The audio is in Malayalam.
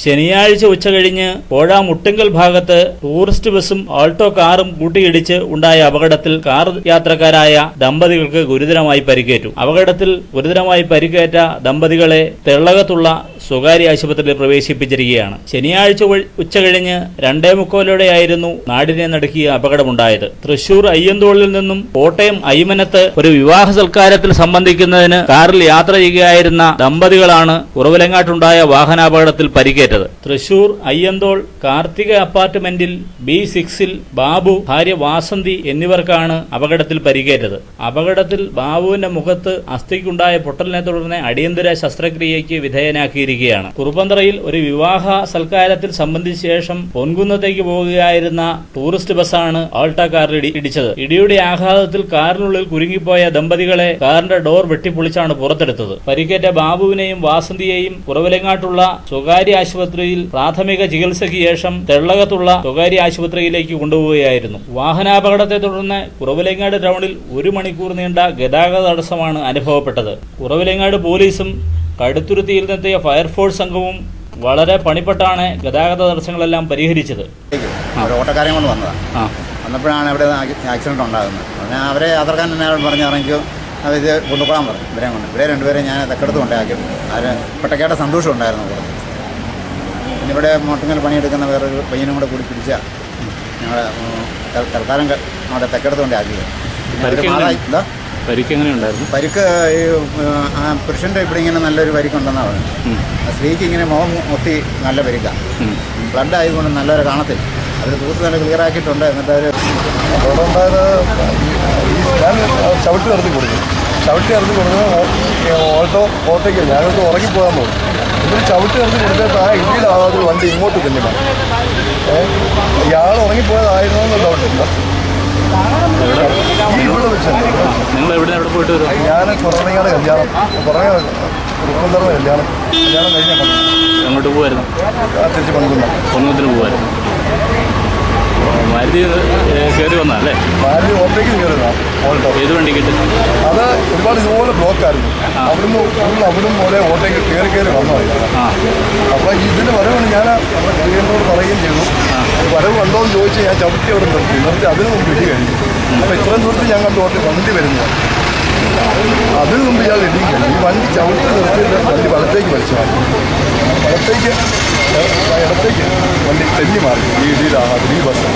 ശനിയാഴ്ച ഉച്ചകഴിഞ്ഞ് പോഴ മുട്ടിങ്കൽ ഭാഗത്ത് ടൂറിസ്റ്റ് ബസും ആൾട്ടോ കാറും കൂട്ടിയിടിച്ച് ഉണ്ടായ അപകടത്തിൽ കാർ യാത്രക്കാരായ ദമ്പതികൾക്ക് ഗുരുതരമായി പരിക്കേറ്റു. അപകടത്തിൽ ഗുരുതരമായി പരിക്കേറ്റ ദമ്പതികളെ തെള്ളകത്തുള്ള സ്വകാര്യ ആശുപത്രിയിൽ പ്രവേശിപ്പിച്ചിരിക്കുകയാണ്. ശനിയാഴ്ച ഉച്ചകഴിഞ്ഞ് 2:45 നാടിനെ നടുക്കിയ അപകടമുണ്ടായത്. തൃശൂർ അയ്യന്തോളിൽ നിന്നും കോട്ടയം അയ്മനത്ത് ഒരു വിവാഹ സൽക്കാരത്തിൽ സംബന്ധിക്കുന്നതിന് കാറിൽ യാത്ര ചെയ്യുകയായിരുന്ന ദമ്പതികളാണ് കുറവിലങ്ങാട്ടുണ്ടായ വാഹനാപകടത്തിൽ പരിക്കേറ്റത്. തൃശൂർ അയ്യന്തോൾ കാർത്തിക അപ്പാർട്ട്മെന്റിൽ B6 ബാബു, ഭാര്യ വാസന്തി എന്നിവർക്കാണ് അപകടത്തിൽ പരിക്കേറ്റത്. അപകടത്തിൽ ബാബുവിന്റെ മുഖത്ത് അസ്ഥിക്കുണ്ടായ പൊട്ടലിനെ തുടർന്ന് അടിയന്തര ശസ്ത്രക്രിയയ്ക്ക് വിധേയനാക്കിയിരിക്കുകയാണ്. കുറുപ്പന്തറയിൽ ഒരു വിവാഹ സൽക്കാരത്തിൽ സംബന്ധിച്ച ശേഷം പൊൻകുന്നത്തേക്ക് പോകുകയായിരുന്ന ടൂറിസ്റ്റ് ബസ്സാണ് ആൾട്ടോ കാറിൽ ഇടിച്ചത്. ഇടിയുടെ ആഘാതത്തിൽ കാറിനുള്ളിൽ കുരുങ്ങിപ്പോയ ദമ്പതികളെ കാറിന്റെ ഡോർ വെട്ടിപ്പൊളിച്ചാണ് പുറത്തെടുത്തത്. പരിക്കേറ്റ ബാബുവിനെയും വാസന്തിയെയും കുറവിലങ്ങാട്ടുള്ള സ്വകാര്യ ആശുപത്രിയിൽ പ്രാഥമിക ചികിത്സയ്ക്ക് ശേഷം തെള്ളകത്തുള്ള സ്വകാര്യ ആശുപത്രിയിലേക്ക് കൊണ്ടുപോവുകയായിരുന്നു. വാഹനാപകടത്തെ തുടർന്ന് കുറവിലങ്ങാട് ടൗണിൽ 1 മണിക്കൂർ നീണ്ട ഗതാഗത തടസ്സമാണ് അനുഭവപ്പെട്ടത്. കുറവിലങ്ങാട് പോലീസും കടുത്തുരുത്തിയിൽ നിന്നെത്തിയ ഫയർഫോഴ്സ് സംഘവും വളരെ പണിപ്പെട്ടാണ് ഗതാഗത തടസ്സങ്ങളെല്ലാം പരിഹരിച്ചത്. ഓട്ടോക്കാരെയും കൊണ്ട് വന്നപ്പോഴാണ് ഇവിടെ ആക്സിഡന്റ് ഉണ്ടാകുന്നത്. ഞാൻ അവരെ യാത്രക്കാരൻ തന്നെ പറഞ്ഞിറങ്ങിക്കോ, ഇത് കൊണ്ടുപോകാൻ പറഞ്ഞു. ഇവരെ രണ്ടുപേരെ ഞാൻ തെക്കെടുത്ത് കൊണ്ടാക്കി. അതിന് ഒട്ടക്കേട്ട സന്തോഷം ഉണ്ടായിരുന്നു. പിന്നെ ഇവിടെ മോട്ടിങ്ങൽ പണിയെടുക്കുന്ന വേറൊരു പയ്യനും കൂടെ കൂടി പിടിച്ച ഞങ്ങളെ തൽക്കാലം അവിടെ തെക്കെടുത്ത് കൊണ്ടാക്കിയത്. പരിക്ക് ഈ പുരുഷൻ്റെ ഇവിടെ ഇങ്ങനെ നല്ലൊരു പരിക്കുണ്ടെന്നാണ് പറയുന്നത്. സ്ത്രീക്ക് ഇങ്ങനെ മുഖം ഒത്തി നല്ല പരിക്കാണ്. ബ്ലഡ് ആയതുകൊണ്ട് നല്ലൊരു കാണത്തില്ല. അത് തൂത്ത് നല്ല ക്ലിയർ ആക്കിയിട്ടുണ്ട്. എന്നിട്ട് അവർ ഞാൻ ചവിട്ടി ഇറക്കി കൊടുക്കും. ഓട്ടോയ്ക്ക് ഞാനൊന്ന് ഉറങ്ങിപ്പോകാൻ പോകും. എന്നിട്ട് ചവിട്ടി ഇറക്കി കൊടുത്തിട്ട് ആ ഇടിയിലാവാതെ വണ്ടി ഇങ്ങോട്ട് പിന്നില്ല. ഇയാൾ ഉറങ്ങിപ്പോയതായിരുന്നു എന്ന് ഡൗട്ടില്ല. ഞാൻ കുറവങ്ങാട് കല്യാണം കുറുപ്പന്തറ കല്യാണം കഴിഞ്ഞ അങ്ങോട്ട് പോകുമായിരുന്നു. തിരിച്ച് പൊൻകുന്നത്തിന് പോകുമായിരുന്നു. മാരുതി കയറി വന്നല്ലേ? മാരുതി ഓട്ടോയ്ക്ക് കയറുക. ഓൾട്ടോ ഏത് വണ്ടി കിട്ടും? അത് ഒരുപാട് ഇതുപോലെ ബ്ലോക്കായിരുന്നു. അവിടുന്ന് പോലെ ഓട്ടോയ്ക്ക് കയറി വന്നതാണ്. അപ്പോൾ ഇതിന് വരവാണ് ഞാൻ നമ്മുടെ ക്ലിയറിനോട് പറയുകയും ചെയ്തു. വരവ് കണ്ടോന്ന് ചോദിച്ച് ഞാൻ ചവിട്ടി അവിടെ നിർത്തി അതിന് മുമ്പ് ഇടി കഴിഞ്ഞു. അപ്പോൾ ഇത്രയും ദൂരത്തിൽ ഞാൻ കണ്ട് ഓട്ടി വണ്ടി വരുന്നത്. അതിന് മുമ്പ് ഇയാൾ ഇടിയും കഴിഞ്ഞു. ഈ വണ്ടി ചവിട്ടി നിർത്തിയിട്ട് വണ്ടി വലത്തേക്ക് വലിച്ചു മാറി. ഇടത്തേക്ക് വണ്ടി തെന്നി മാറി ഈ ഇടിയിലാണ് ഈ ബസ്.